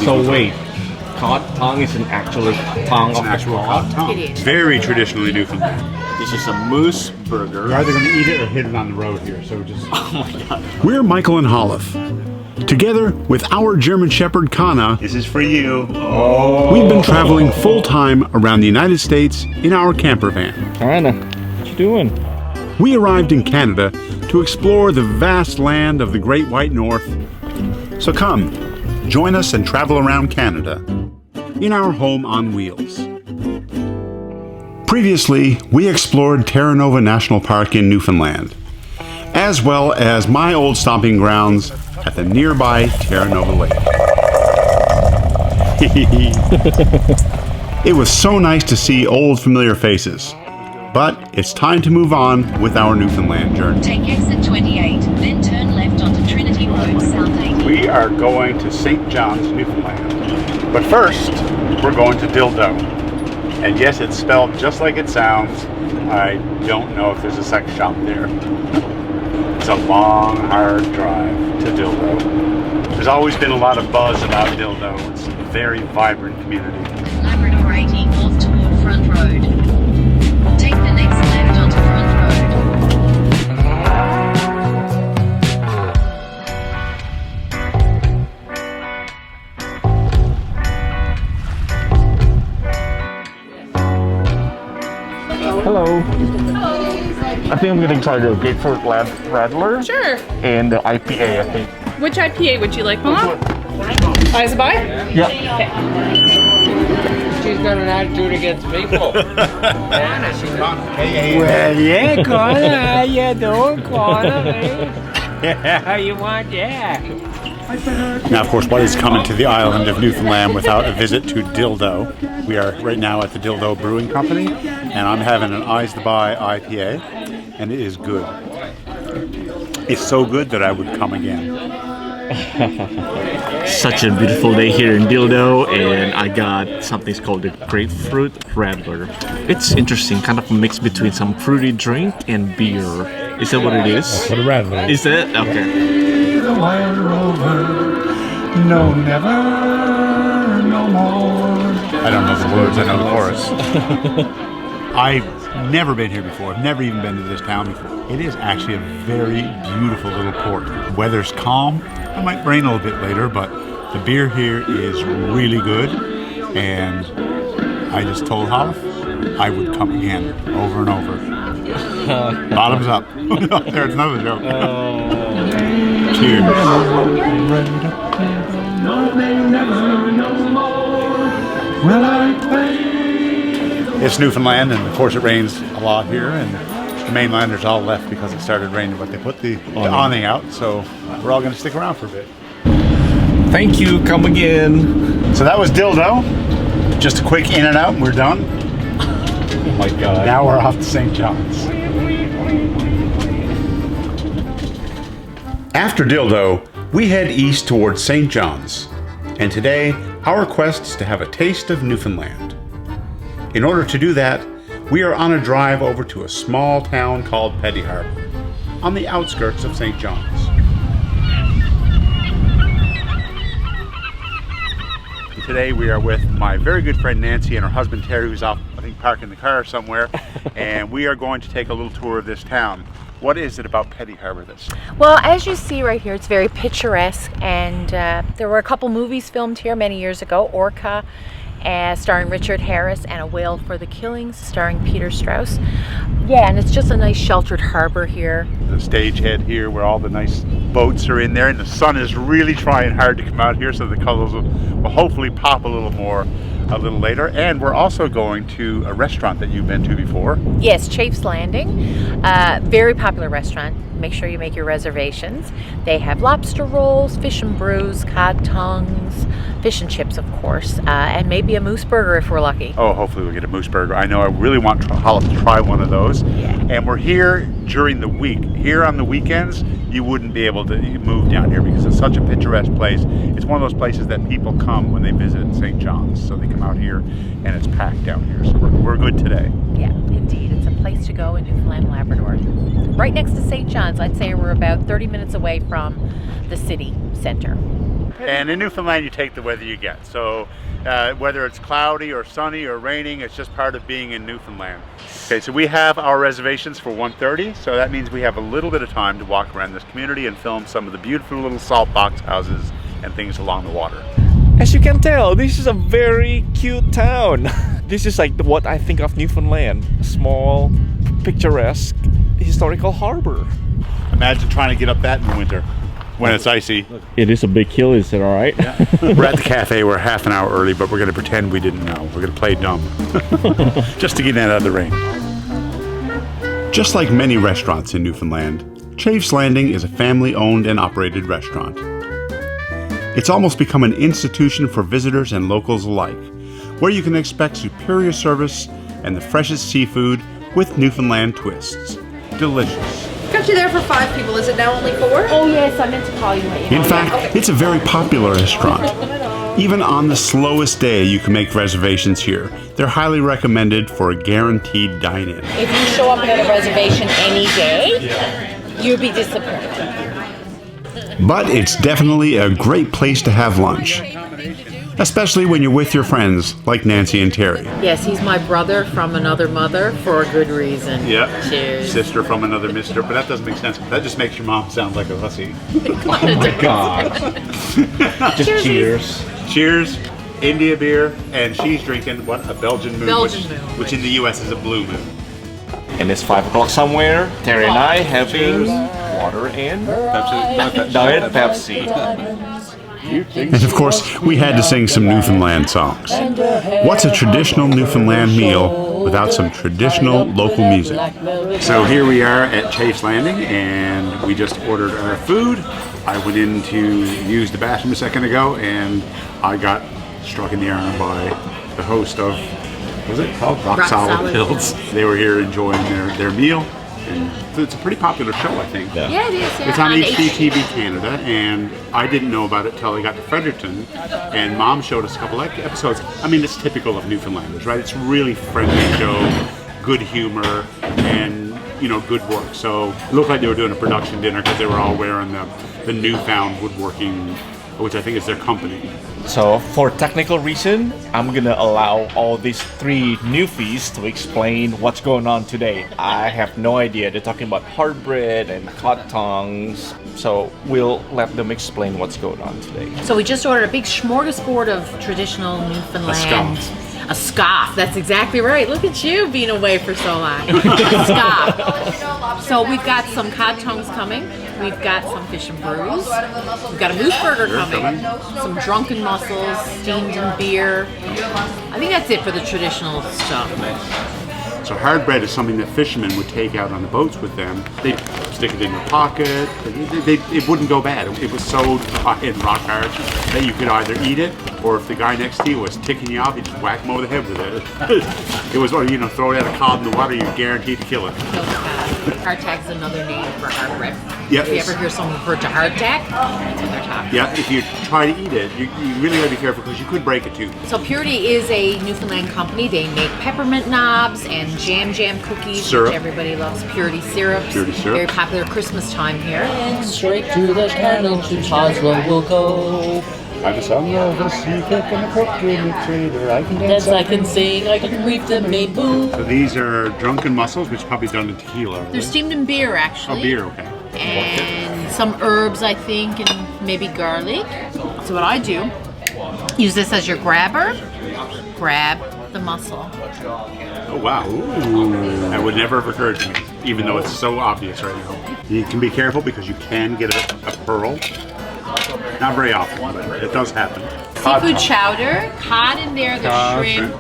So wait, cod tongue is an actual tongue It's of an the actual cod? cod tongue. It is. Very traditionally Newfoundland. This is a moose burger. You're either going to eat it or hit it on the road here, so just... Oh my god. We're Michael and Holliff. Together with our German Shepherd Kana, This is for you. we've been traveling full-time around the United States in our camper van. Anna, what you doing? We arrived in Canada to explore the vast land of the Great White North. So come, join us and travel around Canada in our home on wheels. Previously, we explored Terra Nova National Park in Newfoundland, as well as my old stomping grounds at the nearby Terra Nova Lake. It was so nice to see old familiar faces, but it's time to move on with our Newfoundland journey. Take exit 28, then turn left onto Trinity Road, South 80. We are going to St. John's, Newfoundland. But first, we're going to Dildo. And yes, it's spelled just like it sounds. I don't know if there's a sex shop there. It's a long, hard drive to Dildo. There's always been a lot of buzz about Dildo. It's a very vibrant community. Labrador 80 north toward Front Road. Take the next left onto Front Road. Hello. I think I'm gonna try the Grapefruit Radler. Sure. And the IPA, I think. Which IPA would you like, Mama? Eyes a buy? Yeah. She's got an attitude against people. Hey, Well, yeah, Connor, how you doing, Connor? How you want that? Now, of course, what is coming to the island of Newfoundland without a visit to Dildo? We are right now at the Dildo Brewing Company, and I'm having an Eyes to Buy IPA, and it is good. It's so good that I would come again. Such a beautiful day here in Dildo, and I got something called the Grapefruit Radler. It's interesting, kind of a mix between some fruity drink and beer. Is that what it is? What a Radler. Is it? Okay. No, never, no more. I don't know the words, I know the chorus. I've never been here before. I've never even been to this town before. It is actually a very beautiful little port. Weather's calm. It might rain a little bit later, but the beer here is really good. And I just told Holliff I would come again over and over. Bottoms up. There's another joke. Cheers. It's Newfoundland, and of course it rains a lot here, and the mainlanders all left because it started raining, but they put the awning out, so we're all going to stick around for a bit. Thank you. Come again. So that was Dildo. Just a quick in and out, and we're done. Oh my god. Now we're off to St. John's. After Dildo, we head east towards St. John's, and today our quest is to have a taste of Newfoundland. In order to do that, we are on a drive over to a small town called Petty Harbour, on the outskirts of St. John's. Today we are with my very good friend Nancy and her husband Terry, who's off, I think, parking the car somewhere, and we are going to take a little tour of this town. What is it about Petty Harbour that's... Well, as you see right here, it's very picturesque, and there were a couple movies filmed here many years ago. Orca, starring Richard Harris, and A Whale for the Killings, starring Peter Strauss. Yeah, and it's just a nice sheltered harbor here. The stage head here where all the nice boats are in there, and the sun is really trying hard to come out here, so the colors will hopefully pop a little more a little later. And we're also going to a restaurant that you've been to before. Yes, Chafe's Landing, very popular restaurant. Make sure you make your reservations. They have lobster rolls, fish and brews, cod tongues, fish and chips, of course, and maybe a moose burger if we're lucky. Oh, hopefully we'll get a moose burger. I know I really want Holliff to try one of those. Yeah. And we're here during the week. Here on the weekends, you wouldn't be able to move down here because it's such a picturesque place. It's one of those places that people come when they visit St. John's. So they come out here and it's packed down here. So we're good today. Yeah, indeed. It's a place to go in Newfoundland, Labrador. Right next to St. John's. I'd say we're about 30 minutes away from the city center. And in Newfoundland, you take the weather you get. So whether it's cloudy or sunny or raining, it's just part of being in Newfoundland. Okay, so we have our reservations for 1:30, so that means we have a little bit of time to walk around this community and film some of the beautiful little salt box houses and things along the water. As you can tell, this is a very cute town. This is like what I think of Newfoundland. A small, picturesque, historical harbor. Imagine trying to get up that in the winter when it's icy. It is a big hill, is it alright? Yeah. We're at the cafe, we're half an hour early, but we're going to pretend we didn't know. We're going to play dumb. Just to get out of the rain. Just like many restaurants in Newfoundland, Chafe's Landing is a family-owned and operated restaurant. It's almost become an institution for visitors and locals alike, where you can expect superior service and the freshest seafood with Newfoundland twists. Delicious. Got you there for 5 people. Is it now only 4? Oh yes, I meant to call you. In fact, it's a very popular restaurant. Even on the slowest day, you can make reservations here. They're highly recommended for a guaranteed dine-in. If you show up and get a reservation any day, you'll be disappointed. But it's definitely a great place to have lunch, especially when you're with your friends like Nancy and Terry. Yes, he's my brother from another mother for a good reason. Yep. Cheers. Sister from another mister, but that doesn't make sense. That just makes your mom sound like a hussy. Oh my god. Just cheers. Cheers, India beer, and she's drinking what? A Belgian moon, Belgian moon, which in the US is a blue moon. And it's 5 o'clock somewhere. Terry and I having water and Diet Pepsi. And of course, we had to sing some Newfoundland songs. What's a traditional Newfoundland meal without some traditional local music? So here we are at Chafe's Landing, and we just ordered our food. I went in to use the bathroom a second ago, and I got struck in the arm by the host of, what was it called? Rock Solid Hills. They were here enjoying their meal. And it's a pretty popular show, I think. Yeah, it is. Yeah. It's on HGTV Canada, and I didn't know about it till I got to Fredericton, and Mom showed us a couple episodes. I mean, it's typical of Newfoundlanders, right? It's really friendly show, good humor, and good work. So it looked like they were doing a production dinner because they were all wearing the Newfound Woodworking, which I think is their company. So for technical reason, I'm gonna allow all these 3 newfies to explain what's going on today. I have no idea. They're talking about hard bread and cod tongues. So we'll let them explain what's going on today. So we just ordered a big smorgasbord of traditional Newfoundland. A scoff. That's exactly right. Look at you being away for so long. A scoff. So we've got some cod tongues coming. We've got some fish and brews. We've got a moose burger coming. Some drunken mussels, steamed in beer. I think that's it for the traditional stuff. So hard bread is something that fishermen would take out on the boats with them. They'd stick it in their pocket. It wouldn't go bad. It was so dry and rock hard that you could either eat it, or if the guy next to you was ticking you off, you just whack him over the head with it. It was, throw it at a cod in the water, you're guaranteed to kill it. Hardtack is another name for hard bread. Yep. If you ever hear someone refer to hardtack, that's what they're talking about. Yeah, if you try to eat it, you really got to be careful because you could break it too. So Purity is a Newfoundland company. They make peppermint knobs and jam cookies, syrup. which everybody loves. Purity syrup. Purity syrup. Very popular Christmas time here. And straight to the kennel to Toslow we'll go. I'm the son of a sea cook and a cook in a trader. I can Dance, I can sing, I can reef the main boom. So these are drunken mussels, which is probably done in tequila. They're steamed in beer, actually. Oh, beer, okay. And some herbs, I think, and maybe garlic. So what I do, use this as your grabber. Grab the mussel. Oh, wow. Ooh. That would never have occurred to me, even though it's so obvious right now. You can be careful because you can get a pearl. Not very often, but it does happen. Seafood chowder, cod in there, the shrimp,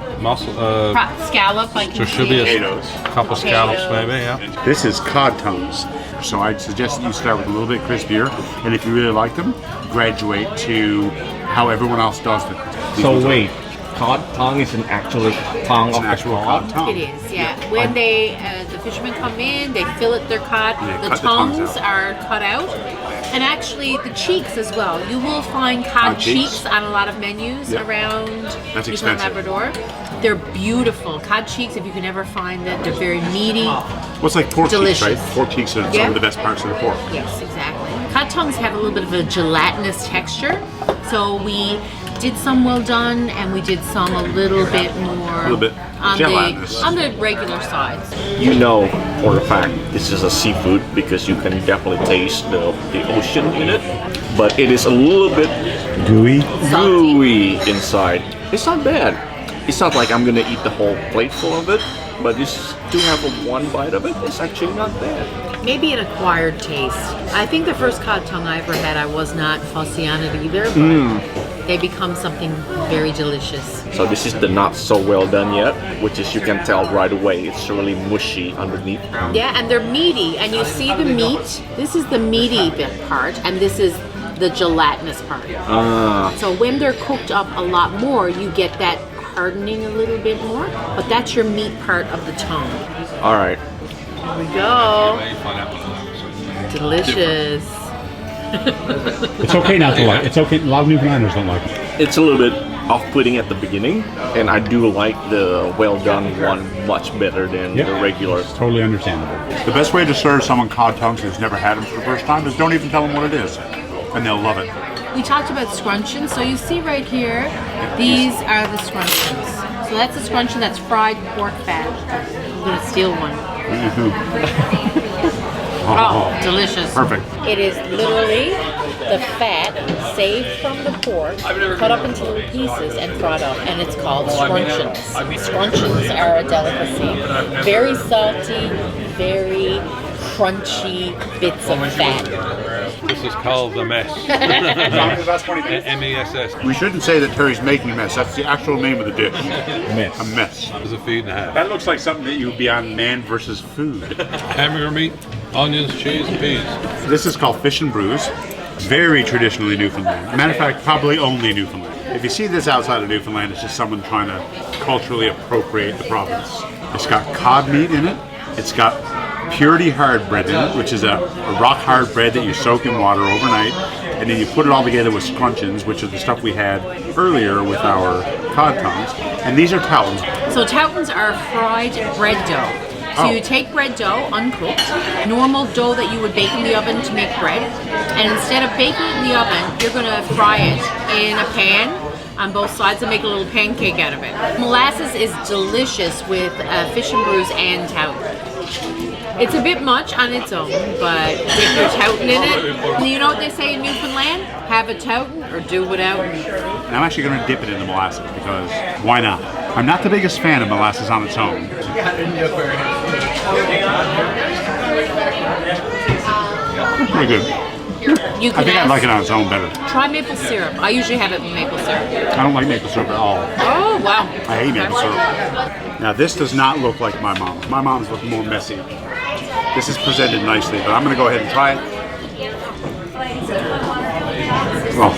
scallop, I can There should be a Potatoes. couple scallops maybe, yeah. This is cod tongues. So I'd suggest that you start with a little bit crispier, and if you really like them, graduate to how everyone else does them. So wait, cod tongue is an actual tongue It's of an actual the cod? cod tongue. It is, yeah. When the fishermen come in, they fillet their cod. And they The cut the tongues tongues out. are cut out. And actually, the cheeks as well. You will find cod Cod cheeks? cheeks on a lot of menus Yep. around That's Newfoundland, expensive. Labrador. They're beautiful. Cod cheeks, if you can ever find them, they're very meaty. Well, it's like pork Delicious. cheeks, right? Pork cheeks are some Yeah. of the best parts of the pork. Yes, exactly. Cod tongues have a little bit of a gelatinous texture, So we did some well done, and we did some a little bit more A little bit on gelatinous. the regular sides. You know for a fact this is a seafood because you can definitely taste the ocean in it, but it is a little bit Gooey. gooey inside. It's not bad. It's not like I'm gonna eat the whole plate full of it, but just to have one bite of it, it's actually not bad. Maybe an acquired taste. I think the first cod tongue I ever had, I was not fussy on it either, but they become something very delicious. So this is the not so well done yet, which is you can tell right away it's really mushy underneath. Yeah, and they're meaty, and you see the meat. This is the meaty bit part, and this is the gelatinous part. So when they're cooked up a lot more, you get that hardening a little bit more, but that's your meat part of the tongue. All right. Here we go. Delicious. It's okay not to like. It's okay. A lot of Newfoundlanders don't like it. It's a little bit off-putting at the beginning, and I do like the well-done one much better than Yep. the regular. It's totally understandable. The best way to serve someone cod tongues who's never had them for the first time is don't even tell them what it is, and they'll love it. We talked about scrunchions, so you see right here, these are the scrunchions. So that's a scrunchion, that's fried pork fat. I'm gonna steal one. Oh, delicious. Perfect. It is literally the fat saved from the pork, cut up into little pieces and fried up, and it's called scrunchions. Scrunchions are a delicacy. Very salty, very crunchy bits of fat. This is called the mess. M-E-S-S. We shouldn't say that Terry's making a mess. That's the actual name of the dish. Mess. A mess. It was a feed and a half. That looks like something that you would be on Man versus Food. Hamburger meat, onions, cheese, and peas. This is called Fish and Brews. Very traditionally Newfoundland. Matter of fact, probably only Newfoundland. If you see this outside of Newfoundland, it's just someone trying to culturally appropriate the province. It's got cod meat in it. It's got purity hard bread in it, which is a rock hard bread that you soak in water overnight, and then you put it all together with scrunchions, which is the stuff we had earlier with our cod tongues. And these are Toutons. So Toutons are fried bread dough. So you take bread dough, uncooked, normal dough that you would bake in the oven to make bread, and instead of baking it in the oven, you're going to fry it in a pan on both sides and make a little pancake out of it. Molasses is delicious with fish and brews and Toutons. It's a bit much on its own, but dip your Touton in it. And you know what they say in Newfoundland? Have a Touton or do without. And I'm actually going to dip it in the molasses because why not? I'm not the biggest fan of molasses on its own. Pretty good. You I can think I like it on its own better. try maple syrup. I usually have it with maple syrup. I don't like maple syrup at all. Oh, wow. I hate maple syrup. Now this does not look like my mom's. My mom's looking more messy. This is presented nicely, but I'm going to go ahead and try it. Oh,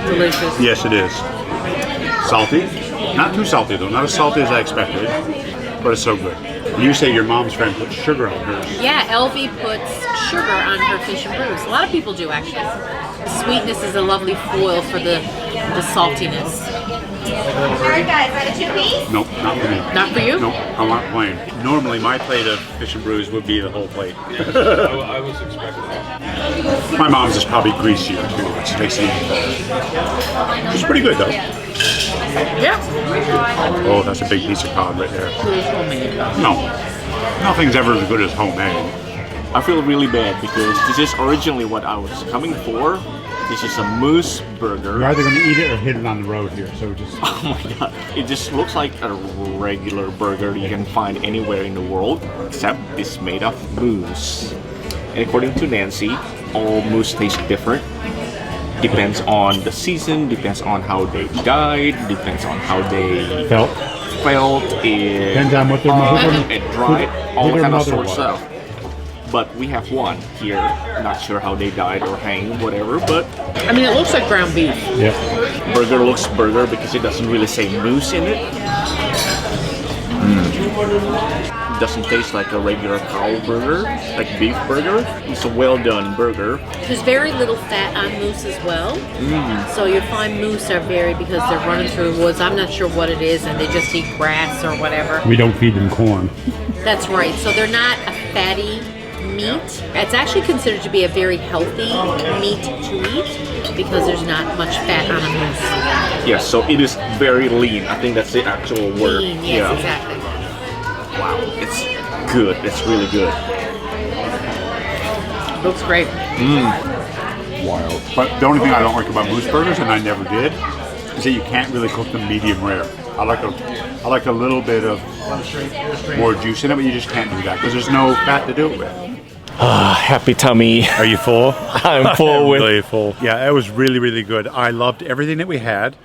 Delicious. yes it is. Salty. Not too salty though. Not as salty as I expected. But it's so good. You say your mom's friend put sugar on hers. Yeah, Elvie puts sugar on her fish and brews. A lot of people do, actually. The sweetness is a lovely foil for the saltiness. Alright guys, got a 2-piece? Nope, not for me. Not for you? Nope, I want plain. Normally my plate of fish and brews would be the whole plate. I was expecting that. My mom's is probably greasier too, which makes it even better. It's pretty good though. Yeah. Oh, that's a big piece of cod right there. It's homemade. No, nothing's ever as good as homemade. I feel really bad because this is originally what I was coming for. This is a moose burger. You're either going to eat it or hit it on the road here. So just. Oh my god. It just looks like a regular burger you can find anywhere in the world, except it's made of moose. And according to Nancy, all moose taste different. Depends on the season, depends on how they died, depends on how they Felt. depends on what their mother- and dried, who all their kind of mother sorts was. of stuff. But we have one here, not sure how they died or hanged, whatever, but I mean, it looks like ground beef. Yep. burger looks burger because it doesn't really say moose in it. It doesn't taste like a regular cow burger, like beef burger. It's a well done burger. There's very little fat on moose as well. So you find moose are very, because they're running through the woods, I'm not sure what it is, and they just eat grass or whatever. We don't feed them corn. That's right. So they're not a fatty meat. It's actually considered to be a very healthy meat to eat because there's not much fat on a moose. Yes, so it is very lean. I think that's the actual word. Lean, yes, exactly. Wow, it's good. It's really good. Looks great. Wild. But the only thing I don't like about moose burgers, and I never did, is that you can't really cook them medium rare. I like a little bit of more juice in it, but you just can't do that because there's no fat to do it with. Happy tummy. Are you full? I'm full with. Really full. Yeah, it was really, really good. I loved everything that we had.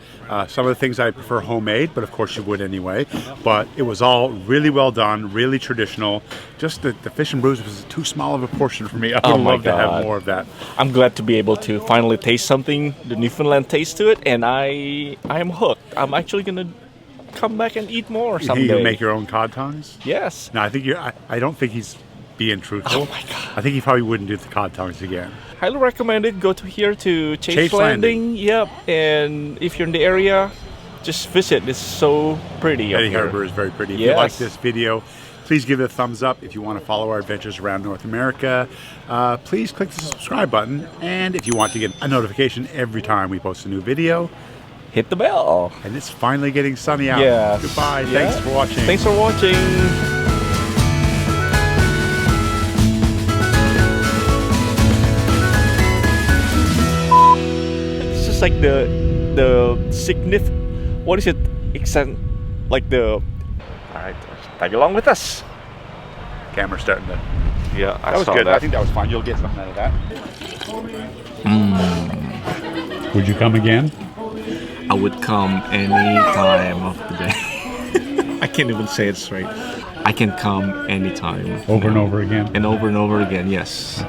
Some of the things I prefer homemade, but of course you would anyway. But it was all really well done, really traditional. Just the fish and brews was too small of a portion for me. I would love to have more of that. I'm glad to be able to finally taste something, the Newfoundland taste to it, and I am hooked. I'm actually gonna come back and eat more someday. You make your own cod tongues? Yes. No, I don't think he's being truthful. Oh my god. I think he probably wouldn't do the cod tongues again. Highly recommended. Go to here to Chafe Landing. Yep. And if you're in the area, just visit. It's so pretty. Petty up here. Harbour is very pretty. If Yes. you like this video, please give it a thumbs up. If you want to follow our adventures around North America, please click the subscribe button. And if you want to get a notification every time we post a new video, Hit the bell. and it's finally getting sunny out. Yes. Goodbye. Yeah. Thanks for watching. Thanks for watching. It's just like the significant. What is it? Extent like the. All right, tag along with us. Camera's starting to. Yeah, That was good. I think that was fun. You'll get something out of that. Would you come again? I would come any time of the day. I can't even say it straight. I can come anytime. Over and over again. And over again, yes.